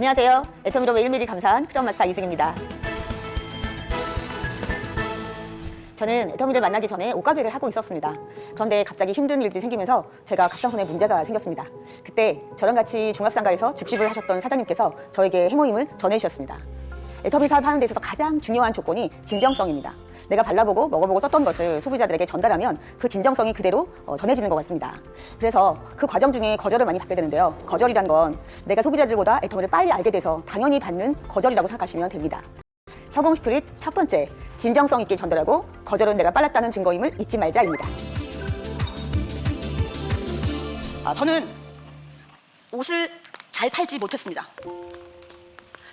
안녕하세요. 애터미로 매일매일 감사한 크럼마스터 이승입니다. 저는 애터미를 만나기 전에 옷가게를 하고 있었습니다. 그런데 갑자기 힘든 일들이 생기면서 제가 갑상선에 문제가 생겼습니다. 그때 저랑 같이 종합상가에서 죽집을 하셨던 사장님께서 저에게 해모임을 전해주셨습니다. 애터미 사업하는 데 있어서 가장 중요한 조건이 진정성입니다. 내가 발라보고 먹어보고 썼던 것을 소비자들에게 전달하면 그 진정성이 그대로 전해지는 것 같습니다. 그래서 그 과정 중에 거절을 많이 받게 되는데요. 거절이란 건 내가 소비자들보다 애터미를 빨리 알게 돼서 당연히 받는 거절이라고 생각하시면 됩니다. 성공 시크릿 첫 번째, 진정성 있게 전달하고 거절은 내가 빨랐다는 증거임을 잊지 말자입니다. 저는 옷을 잘 팔지 못했습니다.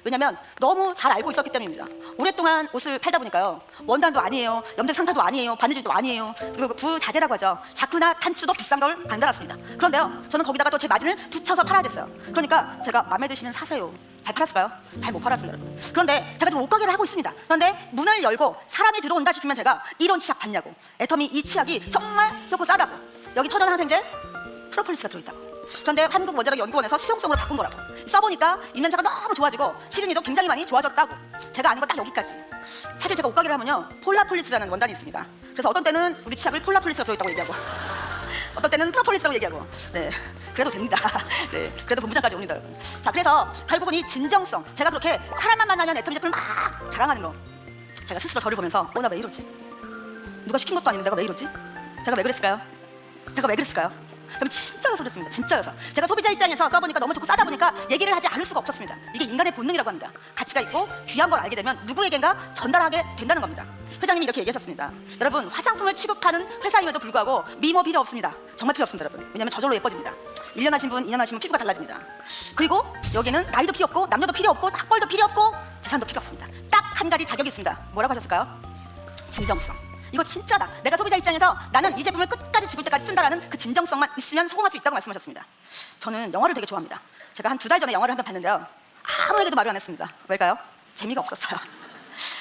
왜냐면 너무 잘 알고 있었기 때문입니다. 오랫동안 옷을 팔다 보니까요. 원단도 아니에요. 염색 상타도 아니에요. 바느질도 아니에요. 그리고 부자재라고 하죠. 자크나 단추도 비싼 걸 안 달았습니다. 그런데요. 저는 거기다가 또 제 마진을 붙여서 팔아야 됐어요. 그러니까 제가 마음에 드시면 사세요. 잘 팔았을까요? 잘 못 팔았습니다, 여러분. 그런데 제가 지금 옷가게를 하고 있습니다. 그런데 문을 열고 사람이 들어온다 싶으면 제가 이런 치약 봤냐고. 애터미 이 치약이 정말 좋고 싸다고. 여기 천연 항생제 프로폴리스가 들어있다고. 그런데 한국원자력연구원에서 수용성으로 바꾼 거라고. 써보니까 입냄새가 너무 좋아지고 시드니도 굉장히 많이 좋아졌다고. 제가 아는 건 딱 여기까지. 사실 제가 옷가게를 하면요, 폴라폴리스라는 원단이 있습니다. 그래서 어떤 때는 우리 치약을 폴라폴리스가 들어있다고 얘기하고 어떤 때는 프로폴리스라고 얘기하고. 네, 그래도 됩니다. 네, 그래도 본부장까지 옵니다, 여러분. 자, 그래서 결국은 이 진정성, 제가 그렇게 사람만 만나면 애터미 제품을 막 자랑하는 거, 제가 스스로 저를 보면서 나 왜 이러지? 누가 시킨 것도 아닌데 내가 왜 이러지? 제가 왜 그랬을까요? 제가 왜 그랬을까요? 그럼 진짜여서 그랬습니다. 진짜여서. 제가 소비자 입장에서 써보니까 너무 좋고 싸다 보니까 얘기를 하지 않을 수가 없었습니다. 이게 인간의 본능이라고 합니다. 가치가 있고 귀한 걸 알게 되면 누구에겐가 전달하게 된다는 겁니다. 회장님이 이렇게 얘기하셨습니다. 여러분, 화장품을 취급하는 회사임에도 불구하고 미모 필요 없습니다. 정말 필요 없습니다, 여러분. 왜냐면 저절로 예뻐집니다. 1년 하신 분, 2년 하시면 피부가 달라집니다. 그리고 여기는 나이도 필요 없고 남녀도 필요 없고 학벌도 필요 없고 재산도 필요 없습니다. 딱 한 가지 자격이 있습니다. 뭐라고 하셨을까요? 진정성. 이거 진짜다. 내가 소비자 입장에서 나는 이 제품을 끝까지 죽을 때까지 쓴다라는 그 진정성만 있으면 성공할 수 있다고 말씀하셨습니다. 저는 영화를 되게 좋아합니다. 제가 한 2달 전에 영화를 한 편 봤는데요. 아무에게도 말을 안 했습니다. 왜일까요? 재미가 없었어요.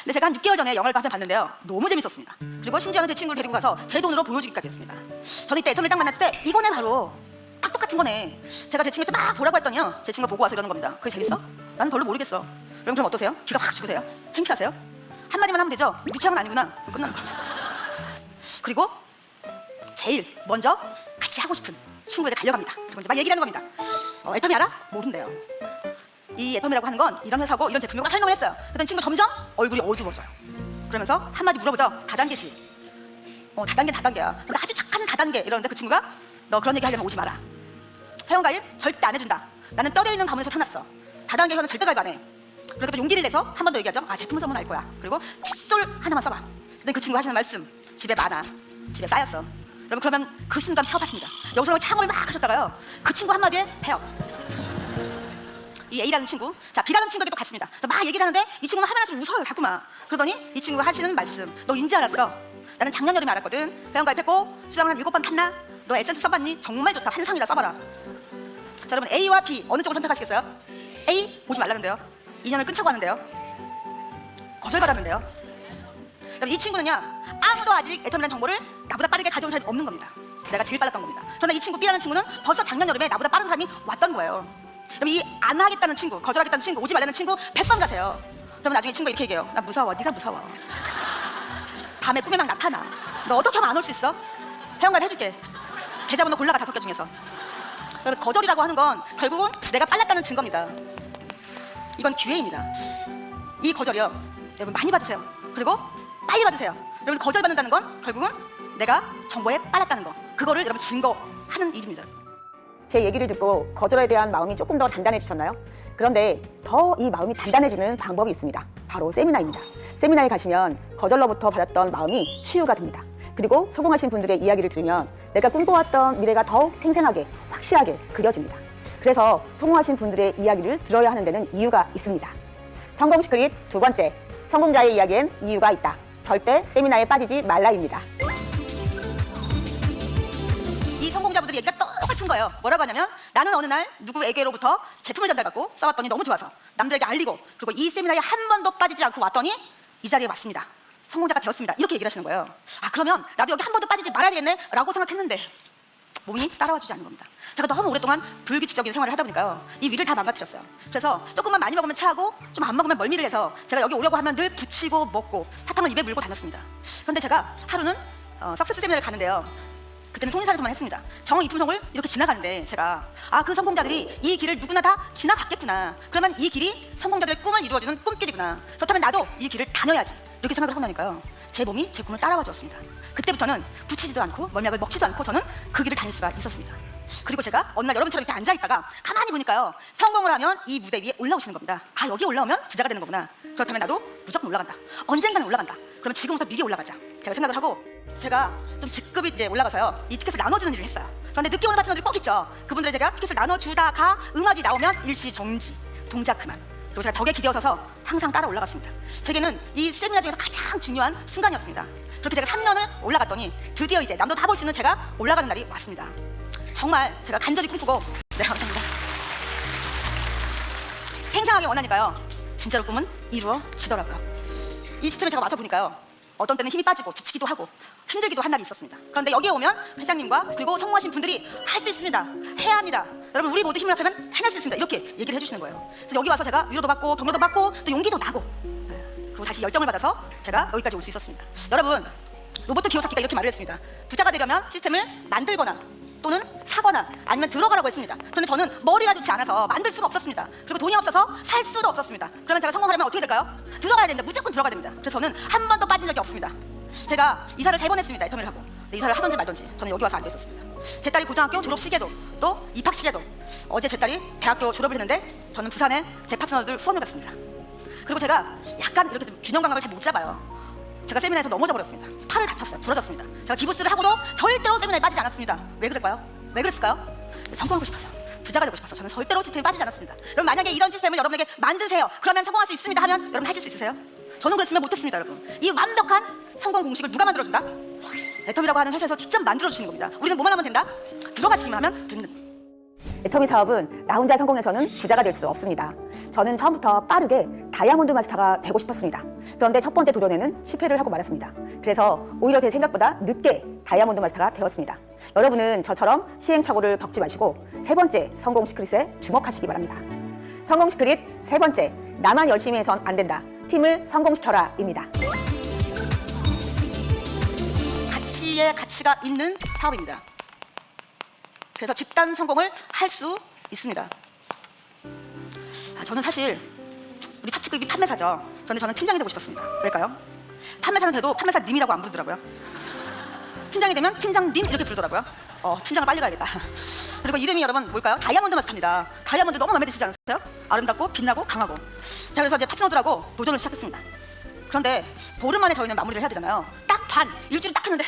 근데 제가 한 6개월 전에 영화를 한 편 봤는데요. 너무 재밌었습니다. 그리고 심지어는 제 친구를 데리고 가서 제 돈으로 보여주기까지 했습니다. 저는 이때 애터미를 딱 만났을 때 이거네, 바로 딱 똑같은 거네. 제가 제 친구한테 막 보라고 했더니요, 제 친구가 보고 와서 이러는 겁니다. 그게 재밌어? 나는 별로 모르겠어. 여러분, 그럼 어떠세요? 기가 확 죽으세요? 창피하세요? 한마디만 하면 되죠? 네 취향은 아니구나. 그럼 끝나는 거예요. 그리고 제일 먼저 같이 하고 싶은 친구에게 달려갑니다. 그리고 이제 막 얘기를 하는 겁니다. 애터미 알아? 모른대요. 이 애터미라고 하는 건 이런 회사고 이런 제품이라고 설명을 했어요. 그랬더니 친구가 점점 얼굴이 어두워져요. 그러면서 한마디 물어보죠. 다단계지? 다단계 다단계야. 근데 아주 착한 다단계 이러는데 그 친구가 너 그런 얘기 하려면 오지 마라. 회원가입 절대 안 해준다. 나는 뼈대 있는 가문에서 태어났어. 다단계 회원은 절대 가입 안 해. 그러니까 또 용기를 내서 한 번 더 얘기하죠. 제품을 써보면 알 거야. 그리고 칫솔 하나만 써봐. 근데 그 친구가 하시는 말씀, 집에 많아. 집에 쌓였어. 여러분, 그러면 그 순간 폐업하십니다. 여기서 창업을 막 하셨다가요, 그 친구 한마디에 폐업. 이 A라는 친구, 자, B라는 친구에게도 갔습니다. 막 얘기를 하는데 이 친구는 화면에서 웃어요, 자꾸만. 그러더니 이 친구가 하시는 말씀, 너 인지 알았어? 나는 작년 여름에 알았거든. 회원가입했고 수당을 한 7번 탔나? 너 에센스 써봤니? 정말 좋다. 환상이다, 써봐라. 자, 여러분, A와 B 어느 쪽을 선택하시겠어요? A, 오지 말라는데요. 2년을 끊자고 하는데요. 거절받았는데요. 이 친구는요, 아무도 아직 애터미라는 정보를 나보다 빠르게 가져온 사람이 없는 겁니다. 내가 제일 빨랐던 겁니다. 그런데 이 친구 B라는 친구는 벌써 작년 여름에 나보다 빠른 사람이 왔던 거예요. 그럼 이 안 하겠다는 친구, 거절하겠다는 친구, 오지 말라는 친구 100번 가세요. 그러면 나중에 친구가 이렇게 얘기해요. 나 무서워. 네가 무서워. 밤에 꿈에 막 나타나. 너 어떻게 하면 안 올 수 있어? 회원가입 해줄게. 계좌번호 골라가 5개 중에서. 그러면 거절이라고 하는 건 결국은 내가 빨랐다는 증거입니다. 이건 기회입니다. 이 거절이요, 여러분 많이 받으세요. 그리고 빨리 받으세요. 여러분, 거절받는다는 건 결국은 내가 정보에 빨랐다는 거, 그거를 여러분 증거하는 일입니다. 제 얘기를 듣고 거절에 대한 마음이 조금 더 단단해지셨나요? 그런데 더 이 마음이 단단해지는 방법이 있습니다. 바로 세미나입니다. 세미나에 가시면 거절로부터 받았던 마음이 치유가 됩니다. 그리고 성공하신 분들의 이야기를 들으면 내가 꿈꿔왔던 미래가 더욱 생생하게, 확실하게 그려집니다. 그래서 성공하신 분들의 이야기를 들어야 하는 데는 이유가 있습니다. 성공 시크릿 두 번째, 성공자의 이야기엔 이유가 있다. 절대 세미나에 빠지지 말라입니다. 이 성공자분들의 얘기가 똑같은 거예요. 뭐라고 하냐면, 나는 어느 날 누구에게로부터 제품을 전달받고 써봤더니 너무 좋아서 남들에게 알리고, 그리고 이 세미나에 한 번도 빠지지 않고 왔더니 이 자리에 왔습니다. 성공자가 되었습니다. 이렇게 얘기를 하시는 거예요. 그러면 나도 여기 한 번도 빠지지 말아야 되겠네 라고 생각했는데 몸이 따라와 주지 않는 겁니다. 제가 너무 오랫동안 불규칙적인 생활을 하다 보니까요, 이 위를 다 망가뜨렸어요. 그래서 조금만 많이 먹으면 체하고 좀 안 먹으면 멀미를 해서 제가 여기 오려고 하면 늘 붙이고 먹고 사탕을 입에 물고 다녔습니다. 그런데 제가 하루는 석세스 세미나를 가는데요, 그때는 송리산에서만 했습니다. 정원 이품성을 이렇게 지나가는데 제가 그 성공자들이 이 길을 누구나 다 지나갔겠구나. 그러면 이 길이 성공자들의 꿈을 이루어주는 꿈길이구나. 그렇다면 나도 이 길을 다녀야지. 이렇게 생각을 하고 나니까요, 제 몸이 제 꿈을 따라와 주었습니다. 그때부터는 붙이지도 않고 멀미약을 먹지도 않고 저는 그 길을 다닐 수가 있었습니다. 그리고 제가 어느 날 여러분처럼 이렇게 앉아있다가 가만히 보니까요, 성공을 하면 이 무대 위에 올라오시는 겁니다. 여기 올라오면 부자가 되는 거구나. 그렇다면 나도 무조건 올라간다. 언젠가는 올라간다. 그러면 지금부터 미리 올라가자. 제가 생각을 하고 제가 좀 직급이 이제 올라가서요, 이 티켓을 나눠주는 일을 했어요. 그런데 늦게 오는 파트너들이 꼭 있죠. 그분들에 제가 티켓을 나눠주다가 음악이 나오면 일시 정지, 동작 그만. 그리고 제가 벽에 기대어 서서 항상 따라 올라갔습니다. 제게는 이 세미나 중에서 가장 중요한 순간이었습니다. 그렇게 제가 3년을 올라갔더니 드디어 이제 남도 다 볼 수 있는 제가 올라가는 날이 왔습니다. 정말 제가 간절히 꿈꾸고, 네, 감사합니다. 생생하게 원하니까요, 진짜로 꿈은 이루어지더라고요. 이 시스템에 제가 와서 보니까요, 어떤 때는 힘이 빠지고 지치기도 하고 힘들기도 한 날이 있었습니다. 그런데 여기에 오면 회장님과 그리고 성공하신 분들이 할 수 있습니다, 해야 합니다, 여러분 우리 모두 힘을 합하면 해낼 수 있습니다, 이렇게 얘기를 해주시는 거예요. 그래서 여기 와서 제가 위로도 받고 격려도 받고 또 용기도 나고, 그리고 다시 열정을 받아서 제가 여기까지 올 수 있었습니다. 여러분, 로버트 기요사키가 이렇게 말을 했습니다. 부자가 되려면 시스템을 만들거나 또는 사거나 아니면 들어가라고 했습니다. 그런데 저는 머리가 좋지 않아서 만들 수가 없었습니다. 그리고 돈이 없어서 살 수도 없었습니다. 그러면 제가 성공하려면 어떻게 될까요? 들어가야 됩니다. 무조건 들어가야 됩니다. 그래서 저는 한 번도 빠진 적이 없습니다. 제가 이사를 3번 했습니다. 애터미를 하고. 근데 이사를 하든지 말든지 저는 여기 와서 앉아 있었습니다. 제 딸이 고등학교 졸업 시기에도 또 입학 시기에도, 어제 제 딸이 대학교 졸업을 했는데 저는 부산에 제 파트너들 후원을 갔습니다. 그리고 제가 약간 이렇게 좀 균형 감각을 잘 못 잡아요. 제가 세미나에서 넘어져 버렸습니다. 팔을 다쳤어요. 부러졌습니다. 제가 기부스를 하고도 절대로 세미나에 빠지지 않았습니다. 왜 그럴까요? 왜 그랬을까요? 성공하고 싶어서, 부자가 되고 싶어서 저는 절대로 시스템에 빠지지 않았습니다. 여러분, 만약에 이런 시스템을 여러분에게 만드세요, 그러면 성공할 수 있습니다 하면 여러분 하실 수 있으세요? 저는 그랬으면 못했습니다. 여러분, 이 완벽한 성공 공식을 누가 만들어준다? 애터미라고 하는 회사에서 직접 만들어주시는 겁니다. 우리는 뭐만 하면 된다? 들어가시기만 하면 됩니다. 애터미 사업은 나 혼자 성공해서는 부자가 될 수 없습니다. 저는 처음부터 빠르게 다이아몬드 마스터가 되고 싶었습니다. 그런데 첫 번째 도전에는 실패를 하고 말았습니다. 그래서 오히려 제 생각보다 늦게 다이아몬드 마스터가 되었습니다. 여러분은 저처럼 시행착오를 겪지 마시고 세 번째 성공 시크릿에 주목하시기 바랍니다. 성공 시크릿 세 번째, 나만 열심히 해선 안 된다. 팀을 성공시켜라 입니다. 가치에 가치가 있는 사업입니다. 그래서 집단 성공을 할 수 있습니다. 저는 사실 우리 첫 직급이 판매사죠. 그런데 저는 팀장이 되고 싶었습니다. 왜일까요? 판매사는 돼도 판매사님이라고 안 부르더라고요. 팀장이 되면 팀장님 이렇게 부르더라고요. 팀장을 빨리 가야겠다. 그리고 이름이 여러분 뭘까요? 다이아몬드 마스터입니다. 다이아몬드 너무 마음에 드시지 않으세요? 아름답고 빛나고 강하고. 자, 그래서 이제 파트너들하고 도전을 시작했습니다. 그런데 보름 만에 저희는 마무리를 해야 되잖아요. 딱 반, 일주일 딱 했는데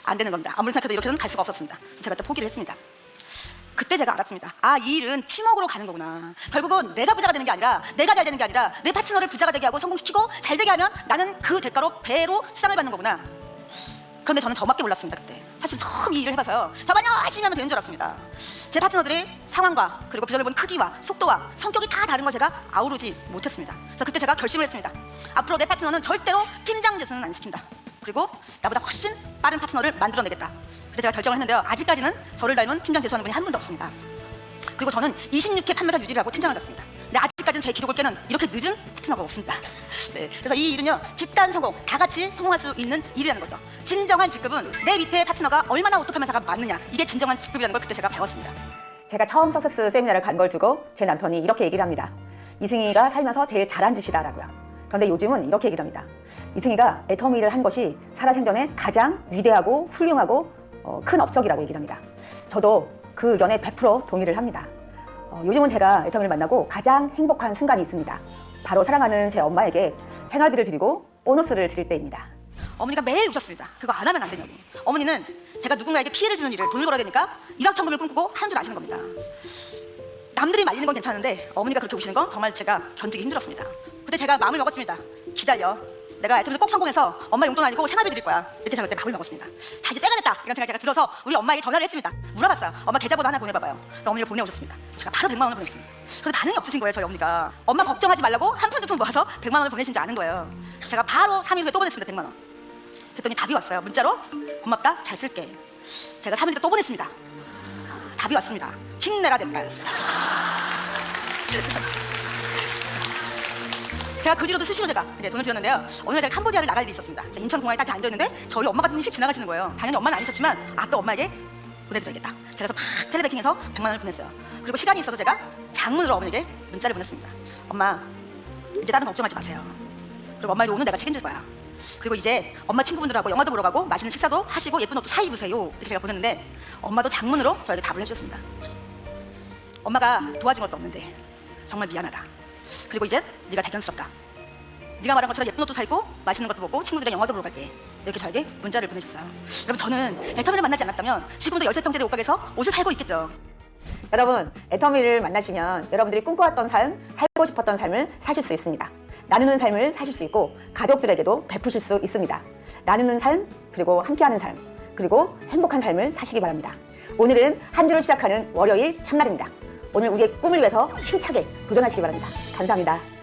안 되는 겁니다. 아무리 생각해도 이렇게는 갈 수가 없었습니다. 제가 또 포기를 했습니다. 그때 제가 알았습니다. 이 일은 팀워크로 가는 거구나. 결국은 내가 부자가 되는 게 아니라, 내가 잘 되는 게 아니라 내 파트너를 부자가 되게 하고 성공시키고 잘 되게 하면 나는 그 대가로 배로 수당을 받는 거구나. 그런데 저는 저밖에 몰랐습니다. 그때 사실 처음 이 일을 해봐서요, 저만 열심히 하면 되는 줄 알았습니다. 제 파트너들의 상황과 그리고 부자를 본 크기와 속도와 성격이 다 다른 걸 제가 아우르지 못했습니다. 그래서 그때 제가 결심을 했습니다. 앞으로 내 파트너는 절대로 팀장 교수는 안 시킨다. 그리고 나보다 훨씬 빠른 파트너를 만들어내겠다. 그때 제가 결정을 했는데요, 아직까지는 저를 닮은 팀장 재수하는 분이 한 분도 없습니다. 그리고 저는 26회 판매사 유지를 하고 팀장을 했습니다. 근데 아직까지는 제 기록을 깨는 이렇게 늦은 파트너가 없습니다. 네, 그래서 이 일은요, 집단 성공, 다 같이 성공할 수 있는 일이라는 거죠. 진정한 직급은 내 밑에 파트너가 얼마나 오토 판매사가 많느냐, 이게 진정한 직급이라는 걸 그때 제가 배웠습니다. 제가 처음 석세스 세미나를 간 걸 두고 제 남편이 이렇게 얘기를 합니다. 이승희가 살면서 제일 잘한 짓이다라고요. 그런데 요즘은 이렇게 얘기를 합니다. 이승희가 애터미를 한 것이 살아생전에 가장 위대하고 훌륭하고 큰 업적이라고 얘기를 합니다. 저도 그 의견에 100% 동의를 합니다. 요즘은 제가 애터미를 만나고 가장 행복한 순간이 있습니다. 바로 사랑하는 제 엄마에게 생활비를 드리고 보너스를 드릴 때입니다. 어머니가 매일 우셨습니다. 그거 안 하면 안 되냐고. 어머니는 제가 누군가에게 피해를 주는 일을, 돈을 벌어야 되니까 일확천금을 꿈꾸고 하는 줄 아시는 겁니다. 남들이 말리는 건 괜찮은데 어머니가 그렇게 우시는 건 정말 제가 견디기 힘들었습니다. 그때 제가 마음을 먹었습니다. 기다려, 내가 애터미에서 꼭 성공해서 엄마 용돈 아니고 생활비 드릴 거야. 이렇게 제가 그때 마음을 먹었습니다. 자, 이제 때가 됐다, 이런 생각이 제가 들어서 우리 엄마에게 전화를 했습니다. 물어봤어요. 엄마 계좌번호 하나 보내봐봐요. 그러니까 어머니가 보내오셨습니다. 제가 바로 100만 원을 보냈습니다. 그런데 반응이 없으신 거예요. 저희 어머니가 엄마 걱정하지 말라고 한 푼 두 푼 모아서 100만 원을 보내신 줄 아는 거예요. 제가 바로 3일 후에 또 보냈습니다. 100만 원. 그랬더니 답이 왔어요. 문자로 고맙다, 잘 쓸게. 제가 사모님께 또 보냈습니다. 답이 왔습니다. 힘내라 내 딸. 제가 그 뒤로도 수시로 제가 돈을 드렸는데요. 어느 날 제가 캄보디아를 나갈 일이 있었습니다. 제가 인천공항에 딱 앉아있는데 저희 엄마 같은 분이 휙 지나가시는 거예요. 당연히 엄마는 아니셨지만 또 엄마에게 보내드려야겠다. 제가 그래서 팍 텔레뱅킹해서 100만 원을 보냈어요. 그리고 시간이 있어서 제가 장문으로 어머니에게 문자를 보냈습니다. 엄마, 이제 다른 걱정하지 마세요. 그리고 엄마 오늘 내가 책임질 거야. 그리고 이제 엄마 친구분들하고 영화도 보러 가고 맛있는 식사도 하시고 예쁜 옷도 사 입으세요. 이렇게 제가 보냈는데 엄마도 장문으로 저에게 답을 해주셨습니다. 엄마가 도와준 것도 없는데 정말 미안하다. 그리고 이제 네가 대견스럽다. 네가 말한 것처럼 예쁜 옷도 사 입고 맛있는 것도 먹고 친구들이랑 영화도 보러 갈게. 이렇게 저에게 문자를 보내주셨어요. 여러분, 저는 애터미를 만나지 않았다면 지금도 열쇠평짜리 옷가게에서 옷을 팔고 있겠죠. 여러분, 애터미를 만나시면 여러분들이 꿈꿔왔던 삶, 살고 싶었던 삶을 사실 수 있습니다. 나누는 삶을 사실 수 있고 가족들에게도 베푸실 수 있습니다. 나누는 삶, 그리고 함께하는 삶, 그리고 행복한 삶을 사시기 바랍니다. 오늘은 한 주를 시작하는 월요일 첫날입니다. 오늘 우리의 꿈을 위해서 힘차게 도전하시기 바랍니다. 감사합니다.